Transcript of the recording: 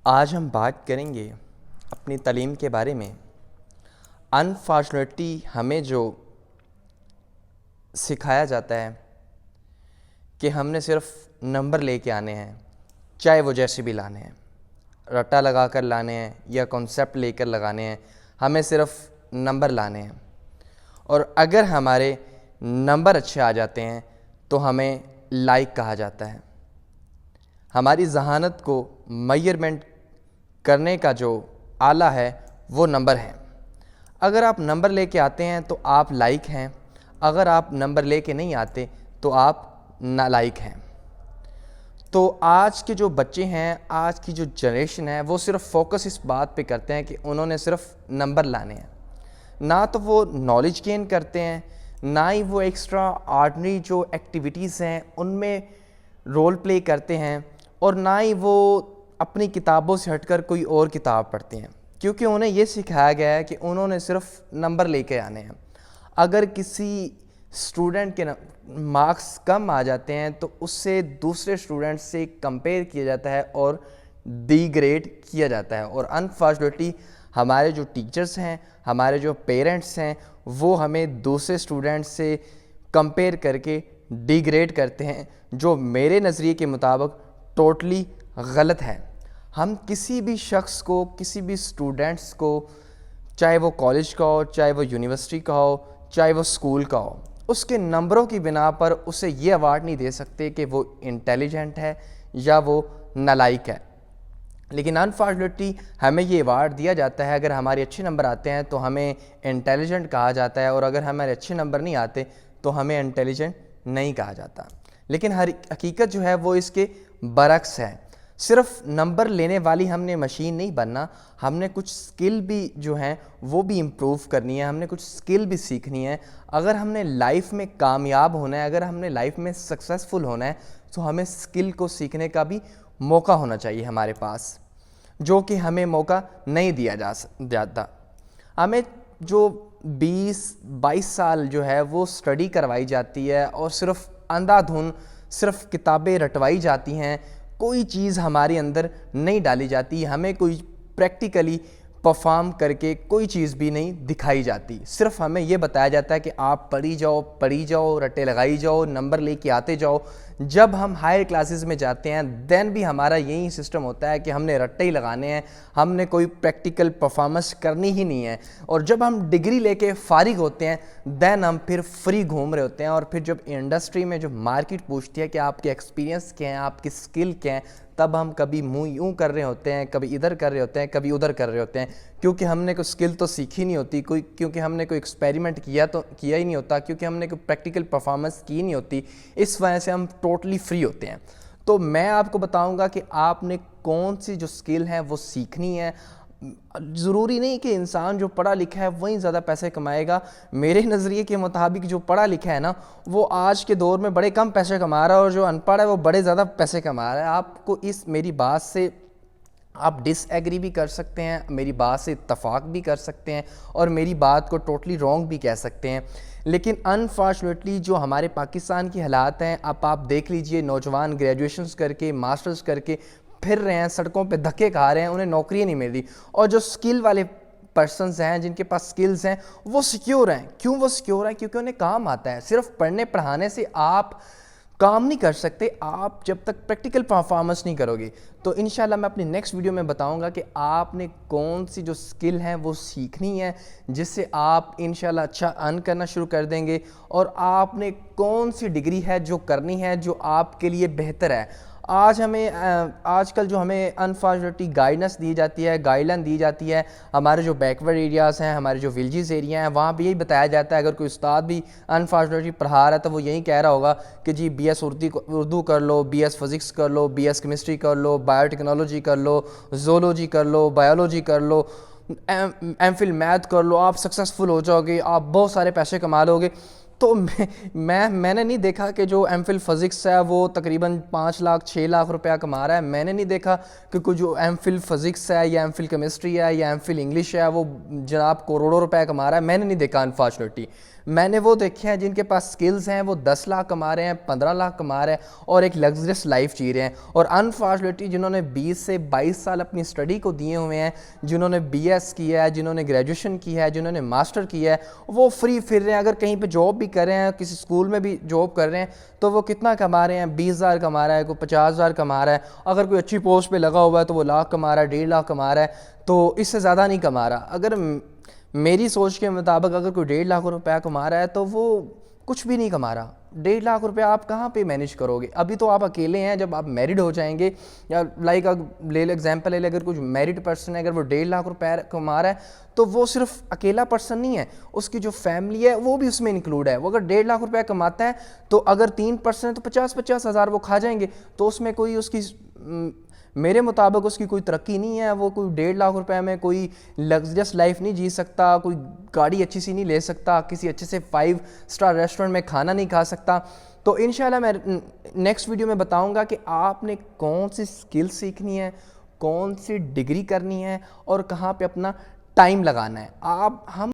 آج ہم بات کریں گے اپنی تعلیم کے بارے میں۔ انفارچونیٹلی ہمیں جو سکھایا جاتا ہے کہ ہم نے صرف نمبر لے کے آنے ہیں، چاہے وہ جیسے بھی لانے ہیں، رٹا لگا کر لانے ہیں یا کنسیپٹ لے کر لگانے ہیں، ہمیں صرف نمبر لانے ہیں۔ اور اگر ہمارے نمبر اچھے آ جاتے ہیں تو ہمیں لائق کہا جاتا ہے۔ ہماری ذہانت کو میئرمنٹ کرنے کا جو آلہ ہے وہ نمبر ہے۔ اگر آپ نمبر لے کے آتے ہیں تو آپ لائق ہیں، اگر آپ نمبر لے کے نہیں آتے تو آپ نالائق ہیں۔ تو آج کے جو بچے ہیں، آج کی جو جنریشن ہے، وہ صرف فوکس اس بات پہ کرتے ہیں کہ انہوں نے صرف نمبر لانے ہیں۔ نہ تو وہ نالج گین کرتے ہیں، نہ ہی وہ ایکسٹرا آرڈنری جو ایکٹیویٹیز ہیں ان میں رول پلے کرتے ہیں، اور نہ ہی وہ اپنی کتابوں سے ہٹ کر کوئی اور کتاب پڑھتے ہیں، کیونکہ انہیں یہ سکھایا گیا ہے کہ انہوں نے صرف نمبر لے کے آنے ہیں۔ اگر کسی اسٹوڈنٹ کے مارکس کم آ جاتے ہیں تو اس سے دوسرے اسٹوڈنٹ سے کمپیئر کیا جاتا ہے اور ڈی گریڈ کیا جاتا ہے۔ اور انفارچونیٹلی ہمارے جو ٹیچرز ہیں، ہمارے جو پیرنٹس ہیں، وہ ہمیں دوسرے اسٹوڈنٹ سے کمپیئر کر کے ڈی گریڈ کرتے ہیں، جو میرے نظریے کے مطابق ٹوٹلی غلط ہے۔ ہم کسی بھی شخص کو، کسی بھی اسٹوڈنٹس کو، چاہے وہ کالج کا ہو، چاہے وہ یونیورسٹی کا ہو، چاہے وہ اسکول کا ہو، اس کے نمبروں کی بنا پر اسے یہ ایوارڈ نہیں دے سکتے کہ وہ انٹیلیجنٹ ہے یا وہ نالائق ہے۔ لیکن انفارچونیٹلی ہمیں یہ ایوارڈ دیا جاتا ہے، اگر ہمارے اچھے نمبر آتے ہیں تو ہمیں انٹیلیجنٹ کہا جاتا ہے، اور اگر ہمارے اچھے نمبر نہیں آتے تو ہمیں انٹیلیجنٹ نہیں کہا جاتا۔ لیکن حقیقت جو ہے وہ اس کے برعکس ہے۔ صرف نمبر لینے والی ہم نے مشین نہیں بننا، ہم نے کچھ سکل بھی جو ہیں وہ بھی امپروو کرنی ہے، ہم نے کچھ سکل بھی سیکھنی ہے۔ اگر ہم نے لائف میں کامیاب ہونا ہے، اگر ہم نے لائف میں سکسیسفل ہونا ہے تو ہمیں سکل کو سیکھنے کا بھی موقع ہونا چاہیے ہمارے پاس، جو کہ ہمیں موقع نہیں دیا جاتا۔ ہمیں جو 20-22 سال جو ہے وہ اسٹڈی کروائی جاتی ہے، اور صرف اندھا دھن صرف کتابیں رٹوائی جاتی ہیں، کوئی چیز ہمارے اندر نہیں ڈالی جاتی، ہمیں کوئی پریکٹیکلی پرفارم کر کے کوئی چیز بھی نہیں دکھائی جاتی۔ صرف ہمیں یہ بتایا جاتا ہے کہ آپ پڑھی جاؤ، رٹے لگائی جاؤ، نمبر لے کے آتے جاؤ۔ جب ہم ہائر کلاسز میں جاتے ہیں دین بھی ہمارا یہی سسٹم ہوتا ہے کہ ہم نے رٹے ہی لگانے ہیں، ہم نے کوئی پریکٹیکل پرفارمنس کرنی ہی نہیں ہے۔ اور جب ہم ڈگری لے کے فارغ ہوتے ہیں دین ہم پھر فری گھوم رہے ہوتے ہیں، اور پھر جب انڈسٹری میں جو مارکیٹ پوچھتی ہے کہ آپ کے ایکسپیرینس کیا ہیں، آپ کی سکل کیا ہیں، تب ہم کبھی منہ یوں کر رہے ہوتے ہیں، کبھی ادھر کر رہے ہوتے ہیں، کبھی ادھر کر رہے ہوتے ہیں، کیونکہ ہم نے کوئی سکل تو سیکھی نہیں ہوتی، کیونکہ ہم نے کوئی ایکسپیریمنٹ کیا ہی نہیں ہوتا، کیونکہ ہم نے کوئی پریکٹیکل پرفارمنس کی نہیں ہوتی۔ اس وجہ سے ہم ٹوٹلی فری ہوتے ہیں۔ تو میں آپ کو بتاؤں گا کہ آپ نے کون سی جو سکل ہیں وہ سیکھنی ہے۔ ضروری نہیں کہ انسان جو پڑھا لکھا ہے وہیں زیادہ پیسے کمائے گا۔ میرے نظریے کے مطابق جو پڑھا لکھا ہے نا وہ آج کے دور میں بڑے کم پیسے کما رہا ہے، اور جو ان پڑھ ہے وہ بڑے زیادہ پیسے کما رہا ہے۔ آپ کو اس میری بات سے آپ ڈس ایگری بھی کر سکتے ہیں، میری بات سے اتفاق بھی کر سکتے ہیں، اور میری بات کو ٹوٹلی رانگ بھی کہہ سکتے ہیں، لیکن انفارچونیٹلی جو ہمارے پاکستان کی حالات ہیں، اب آپ دیکھ لیجئے نوجوان گریجویشنز کر کے، ماسٹرز کر کے پھر رہے ہیں، سڑکوں پہ دھکے کھا رہے ہیں، انہیں نوکری نہیں مل رہی، اور جو سکل والے پرسنز ہیں، جن کے پاس سکلز ہیں، وہ سیکیور ہیں۔ کیوں وہ سیکیور ہیں؟ کیونکہ انہیں کام آتا ہے۔ صرف پڑھنے پڑھانے سے آپ کام نہیں کر سکتے، آپ جب تک پریکٹیکل پرفارمنس نہیں کرو گے۔ تو انشاءاللہ میں اپنی نیکسٹ ویڈیو میں بتاؤں گا کہ آپ نے کون سی جو سکل ہیں وہ سیکھنی ہے، جس سے آپ انشاءاللہ اچھا ارن کرنا شروع کر دیں گے، اور آپ نے کون سی ڈگری ہے جو کرنی ہے جو آپ کے لیے بہتر ہے۔ آج کل جو ہمیں انفارچونیٹلی گائیڈنس دی جاتی ہے، گائیڈ لائن دی جاتی ہے، ہمارے جو بیکورڈ ایریاز ہیں، ہمارے جو ولیجز ایریا ہیں، وہاں بھی یہی بتایا جاتا ہے، اگر کوئی استاد بھی انفارچونیٹلی پڑھا رہا ہے تو وہ یہی کہہ رہا ہوگا کہ جی بی ایس اردو کر لو، بی ایس فزکس کر لو، بی ایس کیمسٹری کر لو، بایو ٹیکنالوجی کر لو، زولوجی کر لو، بایولوجی کر لو، ایم فل میتھ کر لو، آپ سکسیسفل ہو جاؤ گے، آپ بہت سارے پیسے کما لو گے۔ تو میں نے نہیں دیکھا کہ جو ایم فل فزکس ہے وہ تقریباً 5 لاکھ 6 لاکھ روپیہ کما رہا ہے. میں نے نہیں دیکھا کہ کوئی جو ایم فل فزکس ہے یا ایم فل کیمسٹری ہے یا ایم فل انگلش ہے وہ جناب کروڑوں روپے کما رہا ہے. میں نے نہیں دیکھا انفارچونیٹلی. میں نے وہ دیکھے ہیں جن کے پاس سکلز ہیں, وہ 10 لاکھ کما رہے ہیں, 15 لاکھ کما رہے ہیں اور ایک لگژریس لائف جی رہے ہیں. اور انفارچونیٹلی جنہوں نے 20 سے 22 سال اپنی اسٹڈی کو دیے ہوئے ہیں, جنہوں نے بی ایس کیا ہے, جنہوں نے گریجویشن کی ہے, جنہوں نے ماسٹر کیا ہے, وہ فری پھر رہے ہیں. اگر کہیں پہ جاب بھی کر رہے ہیں, کسی اسکول میں بھی جاب کر رہے ہیں, تو وہ کتنا کما رہے ہیں؟ 20,000 کما رہا ہے, کوئی 50,000 کما رہا ہے. اگر کوئی اچھی پوسٹ پہ لگا ہوا ہے تو وہ لاکھ کما رہا ہے, 1.5 لاکھ کما رہا ہے. تو اس سے زیادہ نہیں کما رہا. اگر میری سوچ کے مطابق اگر کوئی 1.5 لاکھ روپیہ کما رہا ہے تو وہ کچھ بھی نہیں کما رہا. 1.5 لاکھ روپیہ آپ کہاں پہ مینیج کرو گے؟ ابھی تو آپ اکیلے ہیں. جب آپ میرڈ ہو جائیں گے, یا لائک لے لو ایگزامپل لے لے, اگر کوئی میرڈ پرسن ہے, اگر وہ 1.5 لاکھ روپے کما رہا ہے تو وہ صرف اکیلا پرسن نہیں ہے, اس کی جو فیملی ہے وہ بھی اس میں انکلوڈ ہے. وہ اگر 1.5 لاکھ روپے کماتا ہے تو اگر 3 پرسن ہے تو 50 ہزار وہ کھا جائیں گے. تو اس میں کوئی اس کی میرے مطابق اس کی کوئی ترقی نہیں ہے. وہ کوئی 1.5 لاکھ روپے میں کوئی لگژریس لائف نہیں جی سکتا, کوئی گاڑی اچھی سی نہیں لے سکتا, کسی اچھے سے 5 اسٹار ریسٹورنٹ میں کھانا نہیں کھا سکتا. تو انشاءاللہ میں نیکسٹ ویڈیو میں بتاؤں گا کہ آپ نے کون سی سکل سیکھنی ہے, کون سی ڈگری کرنی ہے اور کہاں پہ اپنا ٹائم لگانا ہے. ہم